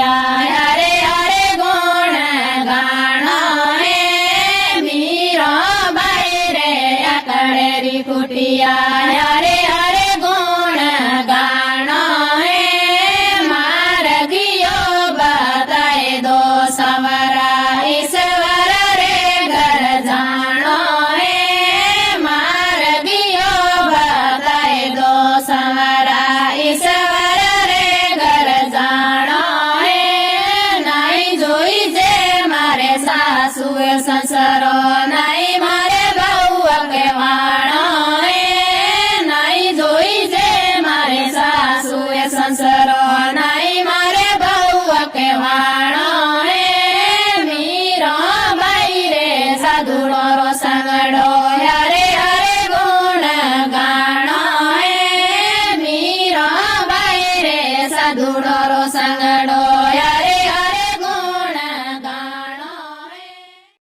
कुटिया हरे हरे गुण गाणो हे मीरो भाई रे अकड़ेरी कुटिया हरे हरे गुण गाणो हे मार्गियो बताए दो सवरा ईश्वर रे घर जानो हे मार्गियो बताए दो सवरा ईश्वर रे घर जानो हे नहीं जोई जे मारे सासुए संसारो